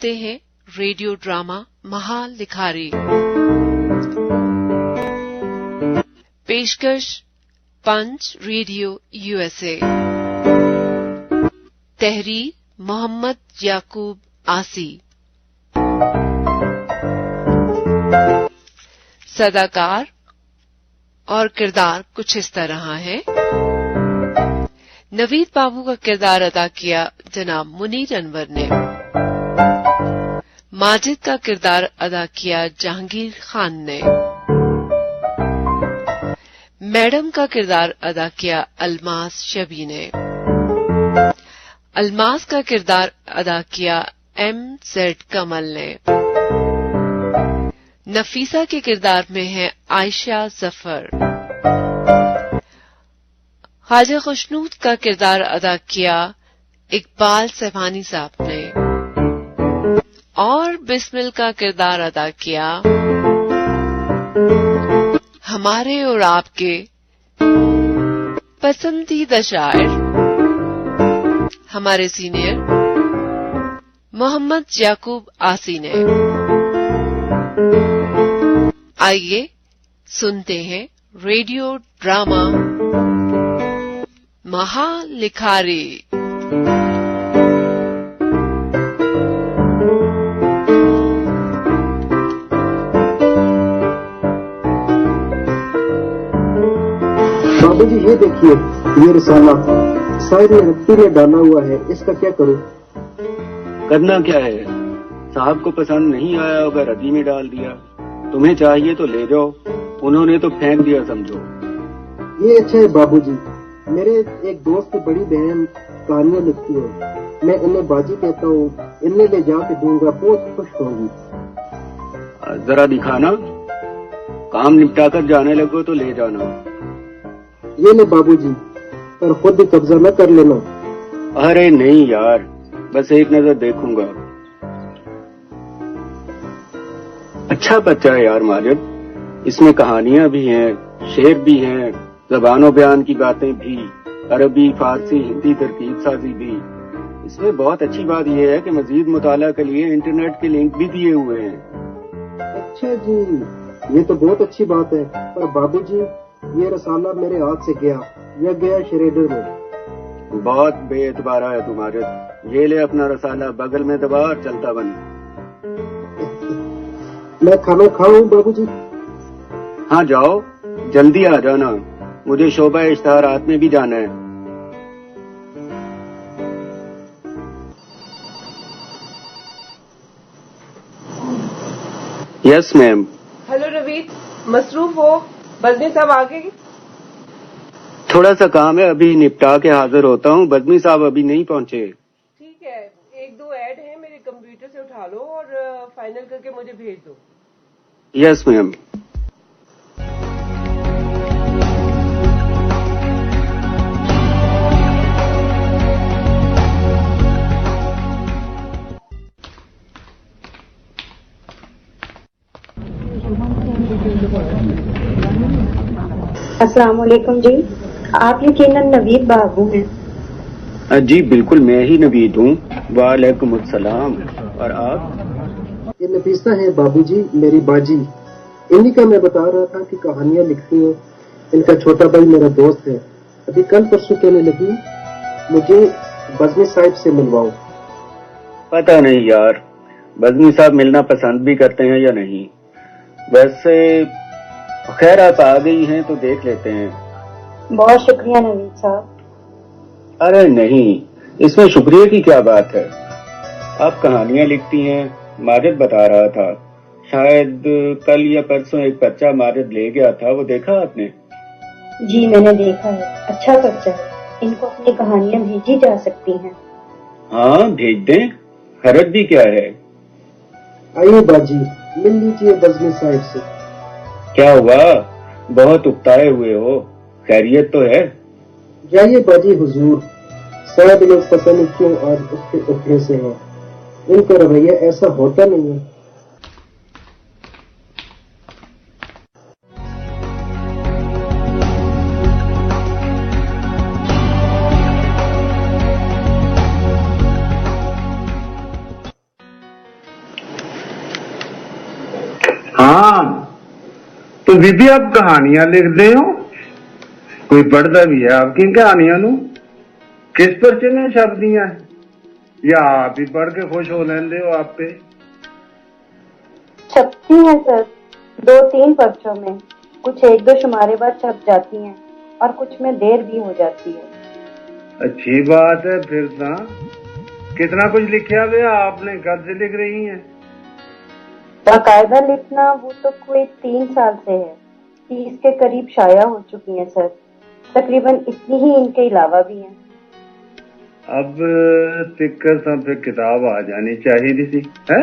सुनते हैं radio drama महालिखारी। पेशकश पंच रेडियो यूएसए। तहरीर मोहम्मद याकूब आसी। सदाकार और किरदार कुछ इस तरह है। नवीद बाबू का किरदार अदा किया जनाब मुनीर अनवर ने। माजिद का किरदार अदा किया जहांगीर खान ने। मैडम का किरदार अदा किया अलमास शबी ने। अलमास का किरदार अदा किया MZ कमल ने। नफीसा के किरदार में है आयशा जफर। ख्वाजा खुशनूद का किरदार अदा किया इकबाल सहबानी साहब ने। और बिस्मिल का किरदार अदा किया हमारे और आपके पसंदीदा शायर हमारे सीनियर मोहम्मद याकूब आसी ने। आइए सुनते हैं रेडियो ड्रामा महालिखारी। बाबूजी ये देखिए, ये रिसाला शायद ने रत्ती में डाला हुआ है, इसका क्या करूं? करना क्या है? साहब को पसंद नहीं आया होगा, रद्दी में डाल दिया। तुम्हें चाहिए तो ले जाओ, उन्होंने तो फेंक दिया समझो। ये अच्छा है बाबूजी, मेरे एक दोस्त की बड़ी बहन कहानियां लिखती है, मैं इन्हें बाजी कहता हूँ, इन्हें ले जाके दूंगा, बहुत खुश होंगी। जरा दिखाना, काम निपटा कर जाने लगो तो ले जाना। ये ले बाबूजी, पर खुद भी कब्जा न कर लेना। अरे नहीं यार, बस एक नजर देखूंगा। अच्छा बच्चा है यार माजिद, इसमें कहानियां भी हैं, शेर भी हैं, ज़बानो बयान की बातें भी, अरबी, फारसी, हिंदी तरकीब साजी भी। इसमें बहुत अच्छी बात यह है कि मजीद मुताला के लिए इंटरनेट के लिंक भी दिए हुए हैं। अच्छा जी, ये तो बहुत अच्छी बात है, पर बाबूजी ये रसाला मेरे हाथ से गया, यह गया श्रेडर में। बहुत बेएतबारा है तुम्हारे। ये ले अपना रसाला, बगल में दबा और चलता बन। मैं खाना खाऊं बाबूजी? हाँ जाओ, जल्दी आ जाना, मुझे शोभा इश्तहारात में भी जाना है। Yes ma'am. हेलो नवीद, मसरूफ हो? बजनी साहब आ गए? थोड़ा सा काम है, अभी निपटा के हाजिर होता हूँ। बजनी साहब अभी नहीं पहुँचे। ठीक है, एक दो ऐड है, मेरे कंप्यूटर से उठा लो और फाइनल करके मुझे भेज दो। Yes ma'am. अस्सलाम वालेकुम जी, आप यकीनन नवीद बाबू हैं? जी बिल्कुल, मैं ही नवीद हूँ। वालेकुम अस्सलाम। और आप? ये नफीसा है बाबूजी, मेरी बाजी। इन्हीं का मैं बता रहा था कि कहानियां लिखती हैं। इनका छोटा भाई मेरा दोस्त है। अभी कल परसों कहने लगी मुझे बजनी साहिब से मिलवाओ। पता नहीं यार, बजनी साहब मिलना पसंद भी करते हैं या नहीं। वैसे खैर आप आ गई हैं तो देख लेते हैं। बहुत शुक्रिया नवीद साहब। अरे नहीं, इसमें शुक्रिया की क्या बात है। आप कहानियां लिखती हैं, माजिद बता रहा था। शायद कल या परसों एक बच्चा माजिद ले गया था, वो देखा आपने? जी मैंने देखा है, अच्छा बच्चा है, इनको अपनी कहानियां भेजी जा सकती हैं। हाँ भेज दें, हरज भी क्या है। आइए बाजी, मिल लीजिए बजनी साहिब से। क्या हुआ, बहुत उकताए हुए हो? खैरियत तो है? जाइए बाजी हुजूर, सब लोग पता नहीं क्यों आज उठे उठे से हैं। इनका रवैया ऐसा होता नहीं है। हाँ, तो बीबी आप कहानियां लिखते हो? कोई पढ़ता भी है आपकी कहानियां नू? किस पर्चे में छपदियां या आप ही पढ़ के खुश हो लेंदे हो आप पे? छपती हैं सर, 2-3 पर्चों में, कुछ 1-2 शुमारे बाद छप जाती हैं और कुछ में देर भी हो जाती है। अच्छी बात है फिर तो। कितना कुछ लिखा हुआ आपने, कब से लिख रही हैं? बाकायदा लिखना वो तो कोई 3 साल से है, 30 के करीब शाया हो चुकी हैं सर, तकरीबन इतनी ही इनके अलावा भी हैं। अब तिक्कर तो फिर किताब आ जानी चाहिए थी, है?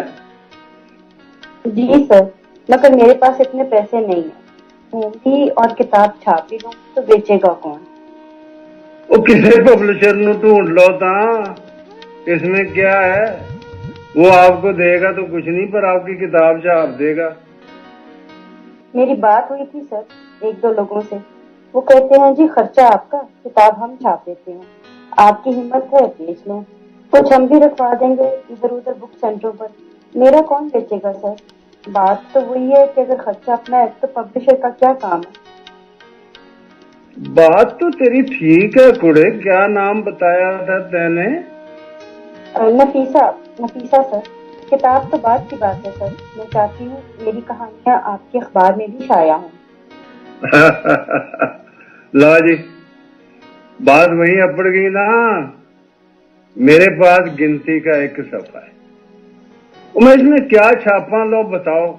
जी सर, मगर मेरे पास इतने पैसे नहीं है, हिंदी और किताब छाप भी दूं तो बेचेगा कौन? वो किसी पब्लिशर नु ढूंढ लो ता, इसमें क्या है? वो आपको देगा तो कुछ नहीं, पर आपकी किताब छाप देगा। मेरी बात हुई थी सर 1-2 लोगों से, वो कहते हैं जी खर्चा आपका, किताब हम छाप देते हैं, आपकी हिम्मत है बेच लो, कुछ हम भी रखवा देंगे इधर उधर बुक सेंटरों पर, मेरा कौन बेचेगा सर? बात तो वही है कि अगर खर्चा अपना है तो पब्लिशर का क्या काम है? बात तो तेरी ठीक है कुड़े, क्या नाम बताया था तेने? नफीसा सर। किताब तो बात की बात है सर, मैं चाहती हूँ मेरी कहानियाँ आपके अखबार में भी शाया हों। लो जी, बात वहीं अपड़ गई ना। मेरे पास गिनती का एक सफा है, मैं इसमें क्या छापा, लो बताओ।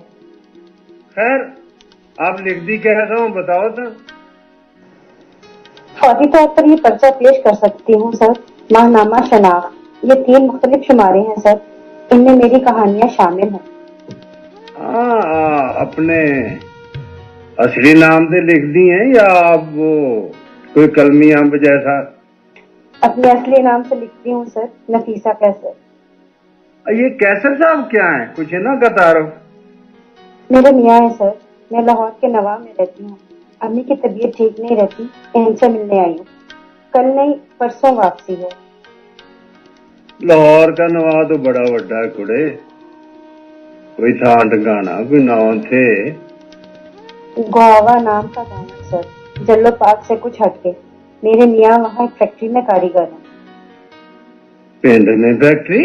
खैर आप लिख दी कह रहा हूँ, बताओ तो। फौरी तौर पर ये पर्चा पेश कर सकती हूँ सर। माहनामा शनाख्त, ये 3 मुख्तलिफ शुमारे हैं सर, इनमें मेरी कहानियाँ शामिल हैं। अपने असली नाम से लिख दी हैं या आप वो कोई कलमी अंब जैसा? अपने असली नाम से लिखती हूँ सर, नफीसा कैसर। ये कैसर साहब क्या है, कुछ है ना का तारुफ? मेरे मियाँ है सर, मैं लाहौर के नवाब में रहती हूँ, अम्मी की तबीयत ठीक नहीं रहती, इनसे मिलने आई हूँ, कल नहीं परसों वापसी है। लाहौर का नवा तो बड़ा वड्डा है कुड़े, कोई थां टकाना कोई नाम थे? गुआवा नाम का गाँव है सर, जल्लो पाक से कुछ हटके। मेरे मियाँ वहाँ एक फैक्ट्री में कारीगर हैं। पिंड में फैक्ट्री?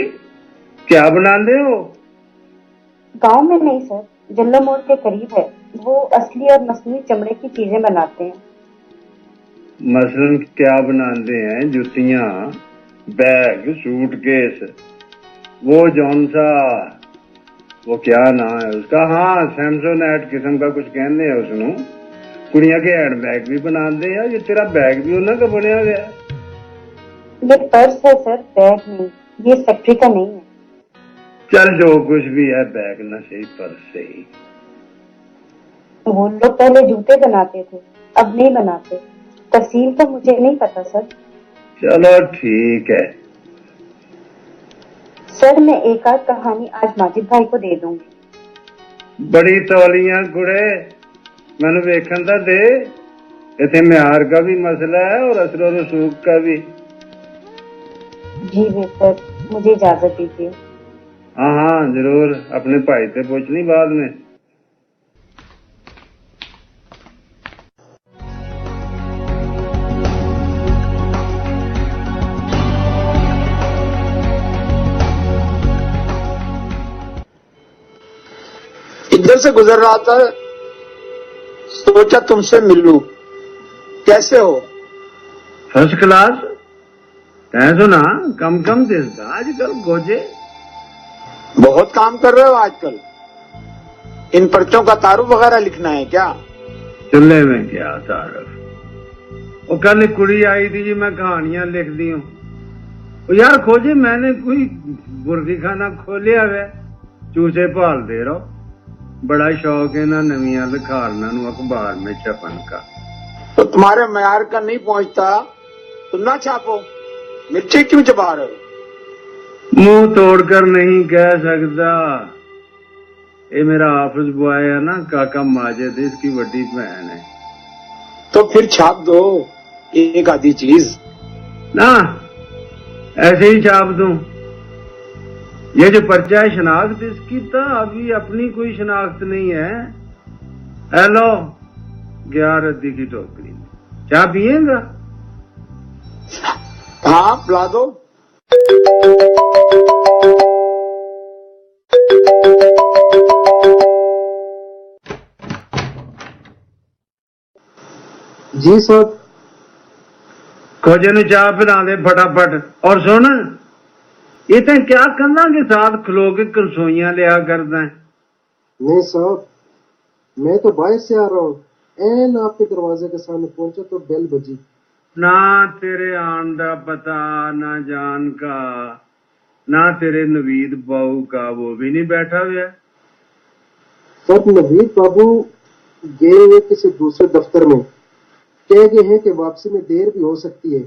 क्या बनाते हो? गांव में नहीं सर, जल्लो मोड़ के करीब है, वो असली और मसनूई चमड़े की चीजें बनाते हैं। मसलन क्या बनाते हैं? जुतियां, बैग, सूटकेस, वो जौन सा, वो क्या नाम है उसका? हाँ, सैमसोनेट किस्म का कुछ कहते हैं उसनू। कुड़ियां के हैंड बैग भी बनाते हैं। ये तेरा बैग भी उन्होंने का बनया गया? ये पर्स है सर, बैग नहीं, ये फैक्ट्री का नहीं है। चल जो कुछ भी है, बैग न सही पर्स सही। वो लोग पहले जूते बनाते थे, अब नहीं बनाते, तफसील तो मुझे नहीं पता सर। चलो ठीक है सर, मैं एक आध कहानी आज माजिद भाई को दे दूंगी। बड़ी तौलियां कुड़े, मैंने वेखन तो दे, इतने म्यार का भी मसला है और असर और रसूख का भी। जी बेहतर, मुझे इजाजत दीजिए। हाँ हाँ जरूर, अपने भाई से पूछनी बाद में। इधर से गुजर रहा था, सोचा तुमसे मिल लूं। कैसे हो? First class. कह सुना कम कम दिसदा आजकल गोजे। बहुत काम कर रहे हो आजकल। इन पर्चों का तारुफ वगैरह लिखना है क्या? चुल्ले में क्या तारुफ? वो कल एक कुड़ी आई थी जी, मैं कहानियां लिख दी हूँ। यार खोजे, मैंने कोई मुर्गी खाना खोलिया है, चूसे पाल दे रहो। बड़ा शौक है ना नवियां लिखारना अखबार में छपन का। तो तुम्हारे मयार का नहीं पहुंचता, तुम ना छापो। मिर्ची क्यों चबा रहे हो? मुंह तोड़कर नहीं कह सकता। ये मेरा ऑफिस बॉय है ना, काका माजिद, इसकी बड़ी बहन है। तो फिर छाप दो एक आधी चीज ना, ऐसे ही छाप दूं। ये जो पर्चा है शनाख्त इसकी, तो अभी अपनी कोई शनाख्त नहीं है। हेलो 11 की टोकरी, चाय पिएगा? हाँ पिला दो। जी साहब। खोजे नु चाय पिला दे फटाफट। और सुन, ये तो क्या कंधा के साथ खलो के करसोइयां लिया करदा है? नहीं साहब, मैं तो बाहर से आ रहा हूँ, एन आपके दरवाजे के सामने पहुंचा तो बेल बजी। ना तेरे आन दा पता, ना जान का, ना तेरे नवीद बाबू का, वो भी नहीं बैठा हुआ। सब नवीद बाबू गए हुए किसी दूसरे दफ्तर में, कह गए हैं कि वापसी में देर भी हो सकती है।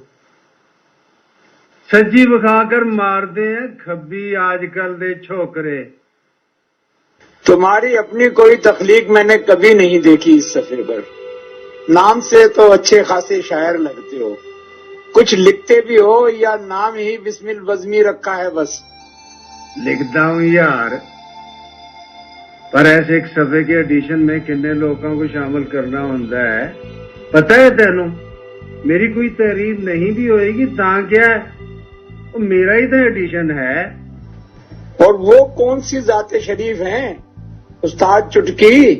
सज्जी बखाकर मारते हैं खब्बी आजकल दे छोकरे। तुम्हारी अपनी कोई तखलीक मैंने कभी नहीं देखी इस सफे पर। नाम से तो अच्छे खासे शायर लगते हो, कुछ लिखते भी हो या नाम ही बिस्मिल बज़मी रखा है बस। लिखता हूं यार, पर ऐसे एक सफे के एडिशन में कितने लोगों को शामिल करना होता है पता है तेनू? मेरी कोई तारीफ नहीं भी होएगी ता क्या है, वो मेरा ही तो एडिशन है। और वो कौन सी जाते शरीफ हैं उस्ताद चुटकी,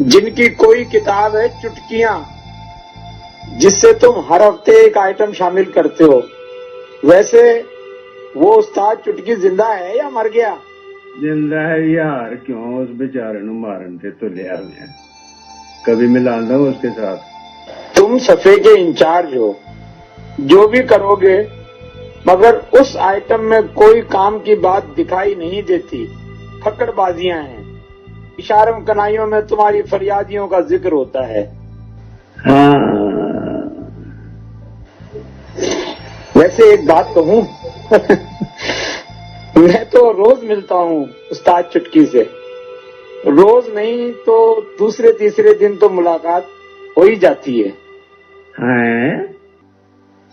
जिनकी कोई किताब है चुटकियां, जिससे तुम हर हफ्ते एक आइटम शामिल करते हो। वैसे वो उस्ताद चुटकी जिंदा है या मर गया? जिंदा है यार, क्यों उस बेचारे नु मारन से तो लिया मैं कभी मिलाना हूं उसके साथ। तुम सफे के इंचार्ज हो, जो भी करोगे, मगर उस आइटम में कोई काम की बात दिखाई नहीं देती, फकड़बाजियां हैं। इशारों कनाइयों में तुम्हारी फरियादियों का जिक्र होता है। हाँ। वैसे एक बात कहूं मैं तो रोज मिलता हूं उस्ताद चुटकी से, रोज नहीं तो दूसरे तीसरे दिन तो मुलाकात हो ही जाती है। हैं?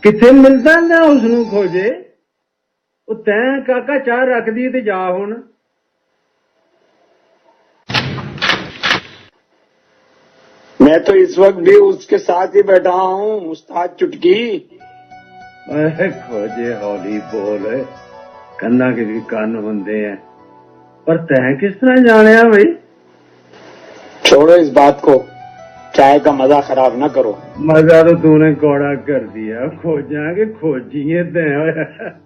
किथे मिलता ना उसनू खोजे, वो तैं काका चाह रख दी ते जा हुण। मैं तो इस वक्त भी उसके साथ ही बैठा हूं उस्ताद चुटकी। खोजे हौली बोल, कन्ना के भी कान होंदे हैं, पर तैं किस तरह जाने भाई? छोड़ो इस बात को, चाय का मजा खराब ना करो। मजा तो तूने कौड़ा कर दिया, खोजा के खोजिए तैं।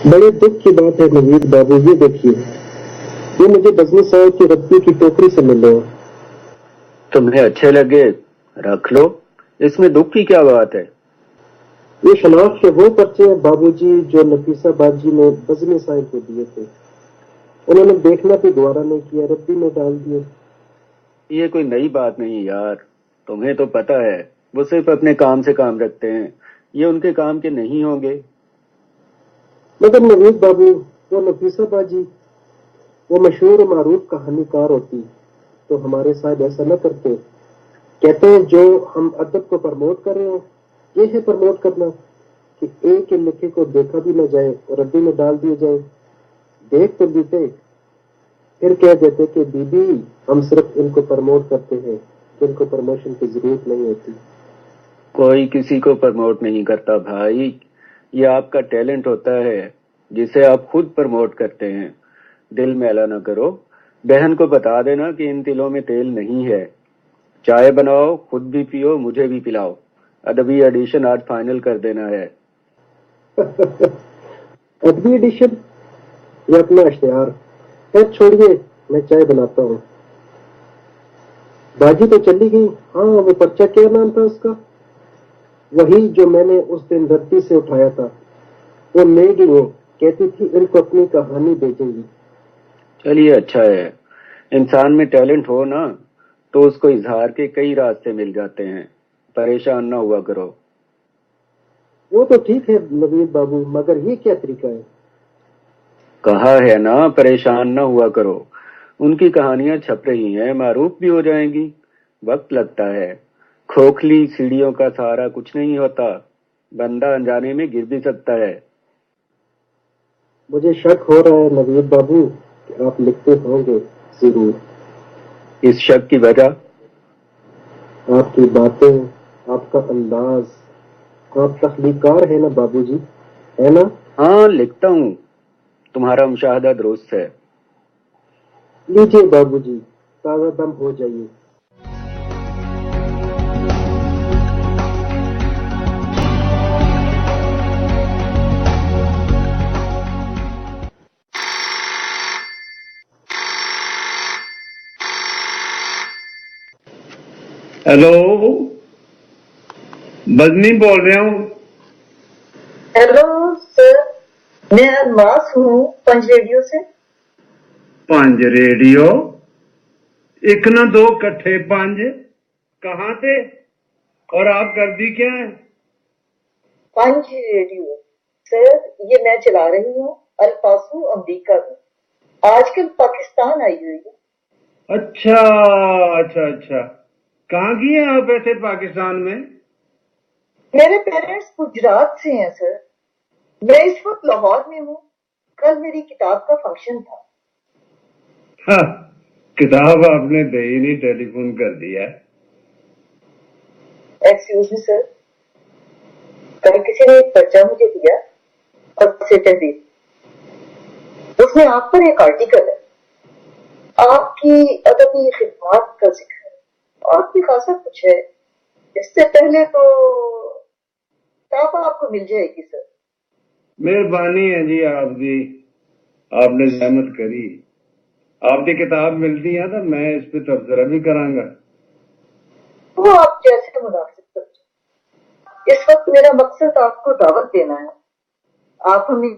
बड़े दुख की बात है नवीद बाबू, ये देखिए, ये मुझे बज़मी साहब की रद्दी की टोकरी से मिले हैं। तुम्हें अच्छे लगे रख लो, इसमें दुख की क्या बात है? ये शनाख्त के वो पर्चे हैं बाबूजी जो नफीसा बाजी ने बज़मी साहब को दिए थे। उन्होंने देखना भी गवारा नहीं किया, रद्दी में डाल दिए। ये कोई नई बात नहीं यार, तुम्हें तो पता है वो सिर्फ अपने काम से काम रखते हैं, ये उनके काम के नहीं होंगे। मगर नवीद बाबू, वो नफीसा बाजी, वो मशहूर मारूफ कहानीकार होती तो हमारे साथ ऐसा न करते। कहते हैं जो हम अदब को प्रमोट कर रहे हैं, ये है प्रमोट करना कि एक के लिखे को देखा भी न जाए और रद्दी में डाल दिए जाए। देख तो लेते, फिर कह देते कि दीदी हम सिर्फ इनको प्रमोट करते हैं, इनको प्रमोशन की जरूरत नहीं होती। कोई किसी को प्रमोट नहीं करता भाई, ये आपका टैलेंट होता है जिसे आप खुद प्रमोट करते हैं। दिल मैला ना करो, बहन को बता देना कि इन तिलों में तेल नहीं है। चाय बनाओ, खुद भी पियो, मुझे भी पिलाओ। अदबी एडिशन आज फाइनल कर देना है। अदबी एडिशन? ये अपना इश्तिहार है, छोड़िए, मैं चाय बनाता हूँ। बाजी तो चली गई। हाँ, वो पर्चा क्या नाम था उसका? वही जो मैंने उस दिन धरती से उठाया था। वो ले गई है, कहती थी इनको अपनी कहानी भेजेंगी। चलिए अच्छा है, इंसान में टैलेंट हो ना तो उसको इजहार के कई रास्ते मिल जाते हैं, परेशान ना हुआ करो। वो तो ठीक है नवीद बाबू, मगर ये क्या तरीका है? کہا ہے نا پریشان نہ ہوا کرو، ان کی کہانیاں چھپ رہی ہیں، معروف بھی ہو جائیں گی، وقت لگتا ہے، کھوکھلی سیڑھیوں کا سہارا کچھ نہیں ہوتا، بندہ انجانے میں گر بھی سکتا ہے۔ مجھے شک ہو رہا ہے نوید بابو کہ آپ لکھتے ہوں گے ضرور۔ اس شک کی وجہ؟ آپ کی باتیں، آپ کا انداز، آپ تخلیقار ہیں نا بابو جی، ہے نا؟ ہاں لکھتا ہوں، تمہارا مشاہدہ درست ہے۔ لیجیے بابو جی، تازہ دم ہو جائیے۔ ہیلو، بزمی بول رہا ہوں۔ ہیلو سر، میں الماس ہوں پنج ریڈیو سے۔ پانچ ریڈیو؟ ایک نہ دو کٹھے پانچ، کہاں تھے اور آپ کرتی کیا ہیں؟ پنج ریڈیو سر، یہ میں چلا رہی ہوں الفاسو امریکہ میں، آج کل پاکستان آئی ہوئی ہے۔ اچھا اچھا اچھا، کہاں کی ہیں آپ ایسے پاکستان میں؟ میرے پیرنٹس گجرات سے ہیں سر، میں اس وقت لاہور میں ہوں، کل میری کتاب کا فنکشن تھا۔ ہاں، کتاب آپ نے دے ہی نہیں، ٹیلی فون کر دیا۔ ایکسکیوز می سر، کل کسی نے ایک پرچہ مجھے دیا اور اسے تحریر، اس میں آپ پر ایک آرٹیکل ہے، آپ کی ادبی خدمات کا ذکر ہے اور بھی خاصا کچھ ہے۔ اس سے پہلے تو کتاب آپ کو مل جائے گی سر۔ مہربانی ہے جی آپ کی، آپ نے زحمت کری، آپ کی کتاب ملتی ہے تو میں اس پہ تبصرہ بھی کراں گا۔ وہ آپ جیسے مناسب سمجھیں، اس وقت میرا مقصد آپ کو دعوت دینا ہے، آپ ہمیں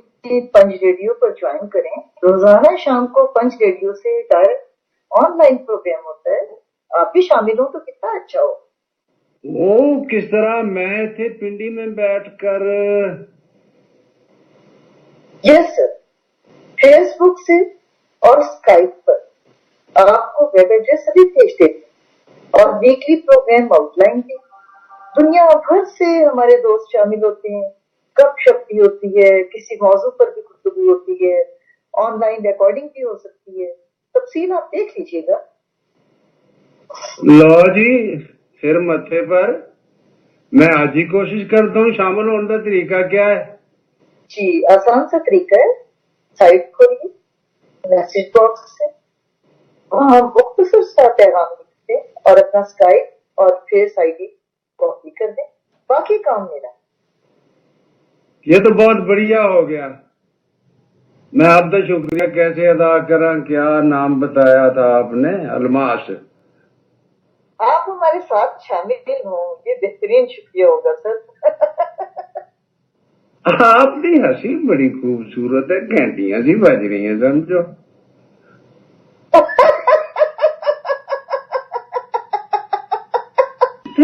پنج ریڈیو پر جوائن کریں، روزانہ شام کو پنج ریڈیو سے ڈائریکٹ آن لائن پروگرام ہوتا ہے، آپ بھی شامل ہوں تو کتنا اچھا ہو۔ وہ کس طرح؟ میں تھے پنڈی میں بیٹھ کر؟ یس سر، فیس بک سے اور اسکائپ پر آپ کو ویب ایڈریس ابھی بھیج دیتی اور ویکلی پروگرام آؤٹ لائن بھی، دنیا بھر سے ہمارے دوست شامل ہوتے ہیں، گپ شپ بھی ہوتی ہے، کسی موضوع پر بھی گفتگو ہوتی ہے، آن لائن ریکارڈنگ بھی ہو سکتی ہے، تفصیل آپ دیکھ لیجیے گا۔ لو جی، سر متھے پر، میں آج ہی کوشش کرتا ہوں، شامل ہونے کا طریقہ کیا ہے؟ جی آسان سا طریقہ ہے، سائٹ کھولیے، میسج باکس سے وہاں مختصر سا پیغام لکھ دیں اور اپنا اسکائپ اور فیس آئی ڈی کاپی کر دیں، باقی کام میرا۔ یہ تو بہت بڑھیا ہو گیا، میں آپ کا شکریہ کیسے ادا کروں؟ کیا نام بتایا تھا آپ نے؟ الماس۔ آپ ہمارے ساتھ شامل ہوں یہ بہترین شکریہ ہوگا سر۔ آپ کی ہنسی بڑی خوبصورت ہے، گھنٹیاں سی بج رہی ہیں سمجھو۔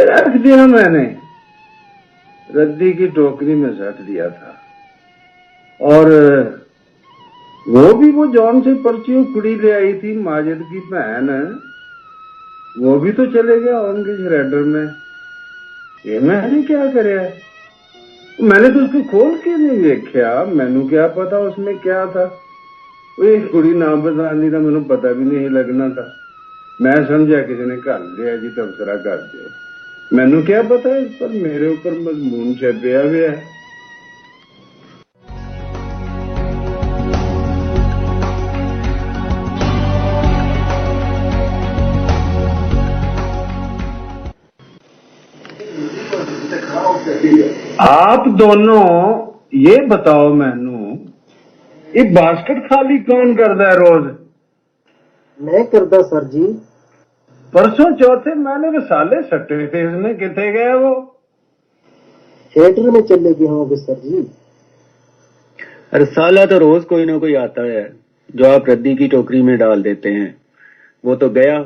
رکھ دیا میں نے، ردی کی ٹوکری میں رکھ دیا تھا، اور وہ بھی وہ جون سے پرچیوں کڑی لے آئی تھی ماجد کی بہن، وہ بھی تو چلے گیا ان کے شریڈر میں۔ یہ میں نے کیا کریا؟ میں نے تو اس کو کھول کے نہیں دیکھا، مینو کیا پتا اس میں کیا تھا؟ وہ کڑی نام بتانی تھا، مینو پتا بھی نہیں لگنا تھا، میں سمجھا کسی نے کر لیا جی، تبصرہ کر دو، مینو کیا پتا اس پر میرے اوپر مضمون چھپیا ہوا ہے۔ آپ دونوں یہ بتاؤ مینو، یہ باسکٹ خالی کون کرتا ہے روز؟ میں کردا سر جی۔ پرسوں چوتھے میں نے رسالے سٹے تھے، اس میں کتنے گئے وہ؟ تھیٹر میں چلے گئے ہوں گے سر جی۔ رسالہ تو روز کوئی نہ کوئی آتا ہے جو آپ ردی کی ٹوکری میں ڈال دیتے ہیں، وہ تو گیا،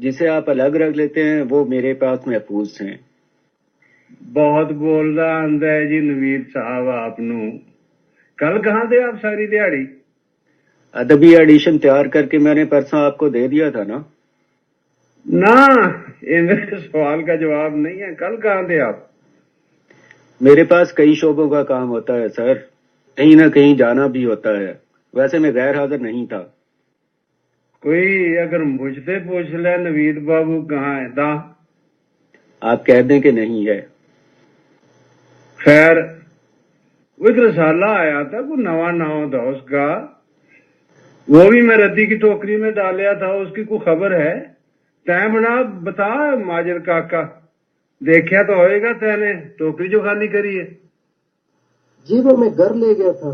جسے آپ الگ رکھ لیتے ہیں وہ میرے پاس محفوظ ہیں۔ بہت بول رہا آندا ہے جی نوید صاحب آپ نو۔ کل کہاں تھے آپ ساری دیہڑی؟ ادبی ایڈیشن تیار کر کے میں نے پرسوں آپ کو دے دیا تھا نا؟ نہ، یہ میرے سوال کا جواب نہیں ہے. کل کہاں تھے آپ؟ میرے پاس کئی شعبوں کا کام ہوتا ہے سر، کہیں نہ کہیں جانا بھی ہوتا ہے. ویسے میں غیر حاضر نہیں تھا. کوئی اگر مجھ سے پوچھ لے نوید بابو کہاں ہے دا؟ آپ کہہ دیں کہ نہیں ہے. خیر، وہ ایک رسالہ آیا تھا، کوئی نواں نام تھا اس کا، وہ بھی میں ردی کی ٹوکری میں ڈالیا تھا. اس کی کوئی خبر ہے؟ تین بنا بتا ماجر کاکا، دیکھیا تو ہوئے گا تے نے ٹوکری جو خالی کری ہے. جی وہ میں گھر لے گیا تھا،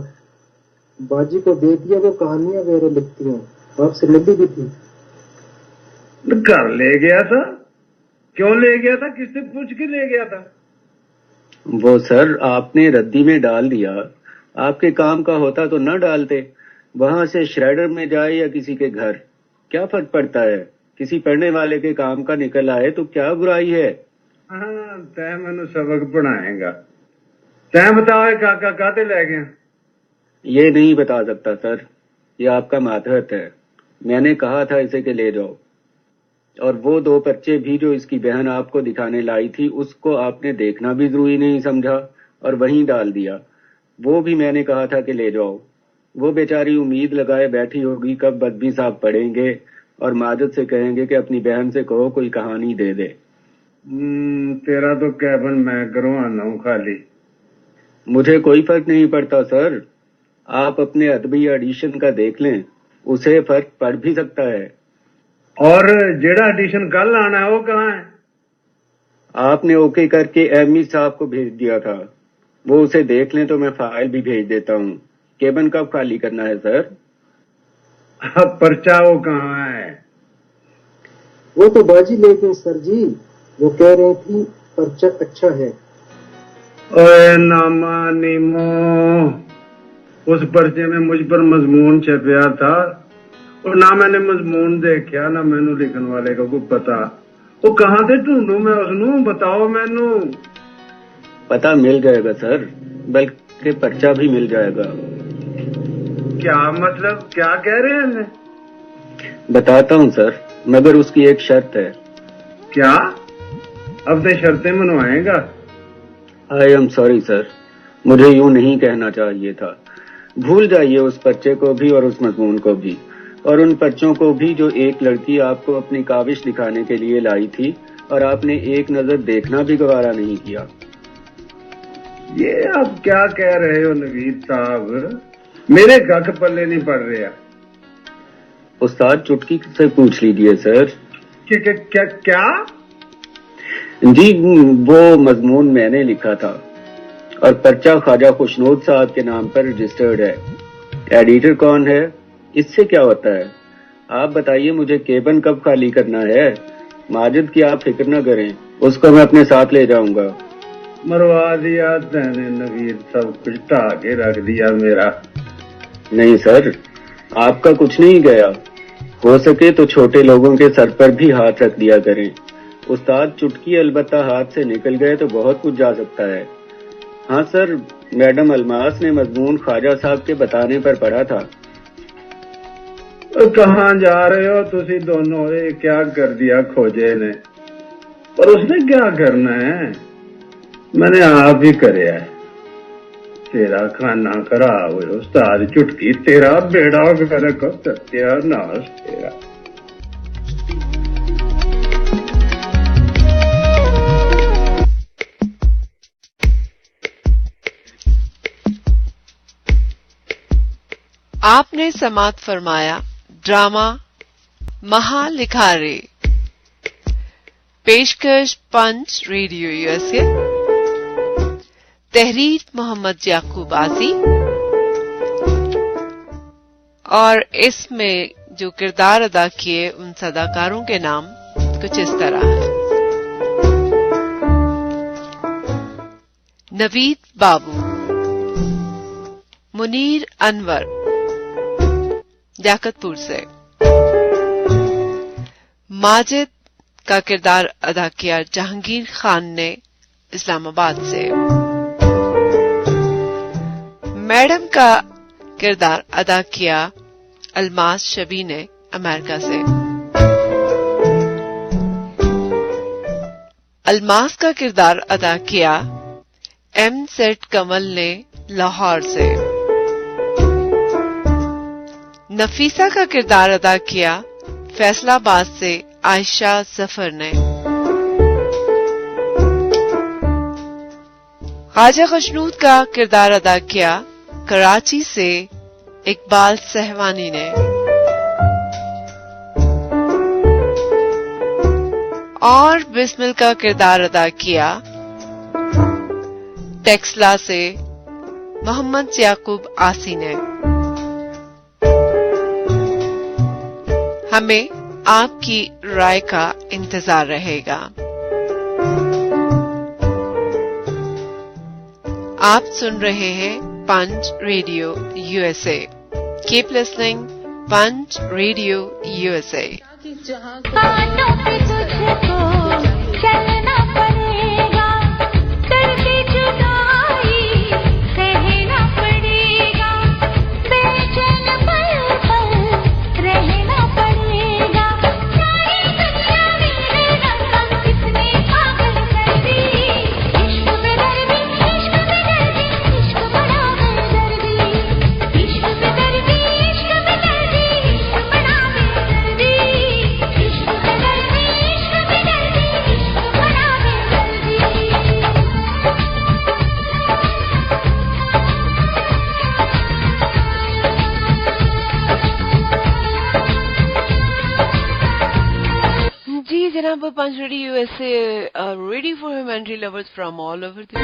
باجی کو دے دیا. وہ کہانیاں وغیرہ لکھتی ہیں، آپ سے ملی بھی تھی. گھر لے گیا تھا؟ کیوں لے گیا تھا؟ کس سے پوچھ کے لے گیا تھا؟ وہ سر آپ نے ردی میں ڈال دیا. آپ کے کام کا ہوتا تو نہ ڈالتے. وہاں سے شریڈر میں جائے یا کسی کے گھر، کیا فرق پڑتا ہے؟ کسی پڑھنے والے کے کام کا نکل آئے تو کیا برائی ہے؟ ہاں، تے مینوں سبق پڑھائے گا. تے بتاؤ کاکا کاتے لے گیا؟ یہ نہیں بتا سکتا سر، یہ آپ کا ماتحت ہے. میں نے کہا تھا اسے کہ لے جاؤ. اور وہ 2 پرچے بھی جو اس کی بہن آپ کو دکھانے لائی تھی، اس کو آپ نے دیکھنا بھی ضروری نہیں سمجھا اور وہیں ڈال دیا. وہ بھی میں نے کہا تھا کہ لے جاؤ. وہ بیچاری امید لگائے بیٹھی ہوگی کب بدبی صاحب پڑھیں گے اور ماجد سے کہیں گے کہ اپنی بہن سے کہو کوئی کہانی دے دے. تیرا تو کیبن میں کروں آنا ہوں خالی. مجھے کوئی فرق نہیں پڑتا سر. آپ اپنے ادبی ایڈیشن کا دیکھ لیں، اسے فرق پڑ بھی سکتا ہے. اور جیڑا ایڈیشن کل آنا ہے وہ کہاں ہے؟ آپ نے اوکے کر کے احمی صاحب کو بھیج دیا تھا. وہ اسے دیکھ لیں تو میں فائل بھی بھیج دیتا ہوں. کیبن کب خالی کرنا ہے سر؟ پرچہ وہ کہاں ہے؟ وہ تو باجی لے گئی سر جی، وہ کہہ رہی تھی پرچہ اچھا ہے. اوے ناما نیمو، اس پرچے میں مجھ پر مضمون چھپیا تھا اور نہ میں نے مضمون دیکھا نہ مینوں لکھن والے کا کوئی پتا. وہ کہاں سے ڈھونڈوں میں اس نوں؟ بتاؤ مینوں. پتہ مل جائے گا سر، بلکہ پرچہ بھی مل جائے گا. کیا مطلب؟ کیا کہہ رہے ہیں؟ بتاتا ہوں سر، مگر اس کی ایک شرط ہے. کیا؟ اب تے شرطیں منوائے گا؟ آئی ایم سوری سر، مجھے یوں نہیں کہنا چاہیے تھا. بھول جائیے اس پرچے کو بھی اور اس مضمون کو بھی اور ان پرچوں کو بھی جو ایک لڑکی آپ کو اپنی کاوش دکھانے کے لیے لائی تھی اور آپ نے ایک نظر دیکھنا بھی گوارا نہیں کیا. یہ آپ کیا کہہ رہے ہو نوید صاحب؟ میرے گھر پلے نہیں پڑ رہا. استاد چٹکی سے پوچھ لیجیے سر. کیا؟ جی وہ مضمون میں نے لکھا تھا اور پرچہ خواجہ خوشنود صاحب کے نام پر رجسٹرڈ ہے. ایڈیٹر کون ہے؟ اس سے کیا ہوتا ہے؟ آپ بتائیے مجھے کیبن کب خالی کرنا ہے؟ ماجد کی آپ فکر نہ کریں، اس کو میں اپنے ساتھ لے جاؤں گا. مروا دیا تینے نوید، سب کچھ ٹھا کے رکھ دیا میرا. نہیں سر، آپ کا کچھ نہیں گیا. ہو سکے تو چھوٹے لوگوں کے سر پر بھی ہاتھ رکھ دیا کریں. استاد چٹکی البتہ ہاتھ سے نکل گئے تو بہت کچھ جا سکتا ہے. ہاں سر، میڈم الماس نے مضمون خواجہ صاحب کے بتانے پر پڑھا تھا. کہاں جا رہے ہو تسی دونوں؟ کیا کر دیا کھوجے نے؟ اور اس نے کیا کرنا ہے؟ میں نے آپ ہی کریا ہے. تیرا کھانا خراب ہوئے استاد چٹکی، تیرا بیڑا گرک ستیا ناس تیرا. آپ نے سماعت فرمایا ڈرامہ مہا لکھارے، پیشکش پنچ ریڈیو USA، تحریر محمد یعقوب آسی، اور اس میں جو کردار ادا کیے ان اداکاروں کے نام کچھ اس طرح ہیں: نوید بابو، منیر انور لیاقت پور سے، ماجد کا کردار ادا کیا جہانگیر خان نے اسلام آباد سے، میڈم کا کردار ادا کیا अलमास शबी ने अमेरिका से। अलमास का किरदार अदा किया एम सेट कमल ने लाहौर से। नफीसा का किरदार अदा किया फैसलाबाद से आयशा जफर ने। ख्वाजा खशनूद का किरदार अदा किया कराची से इकबाल सहवानी ने। और बिस्मिल का किरदार अदा किया टेक्सला से मोहम्मद याकूब आसी ने। हमें आपकी राय का इंतजार रहेगा। आप सुन रहे हैं पंच रेडियो यूएसए। कीप लिसनिंग पंच रेडियो यूएसए। चलना पड़ेगा, करके जुदाई सहना पड़ेगा, बेचैन पल पल रहना पड़ेगा। सारी दुनिया मेरे रंग किसने पागल कर दी, इश्क में दर्दी, इश्क में दर्दी, इश्क बड़ा बेदर्दी, इश्क में दर्दी, इश्क में दर्दी, इश्क बड़ा बेदर्दी, इश्क में दर्दी, इश्क में दर्दी, इश्क बड़ा बेदर्दी। जी जनाब, Punch radio USA ready for humanity lovers from all over the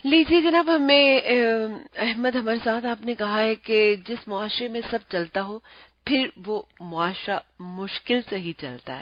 लीजिए जनाब, हमें अहमद हमर साहब आपने कहा है कि जिस मुआशरे में सब चलता हो फिर वो मुआशरा मुश्किल से ही चलता है।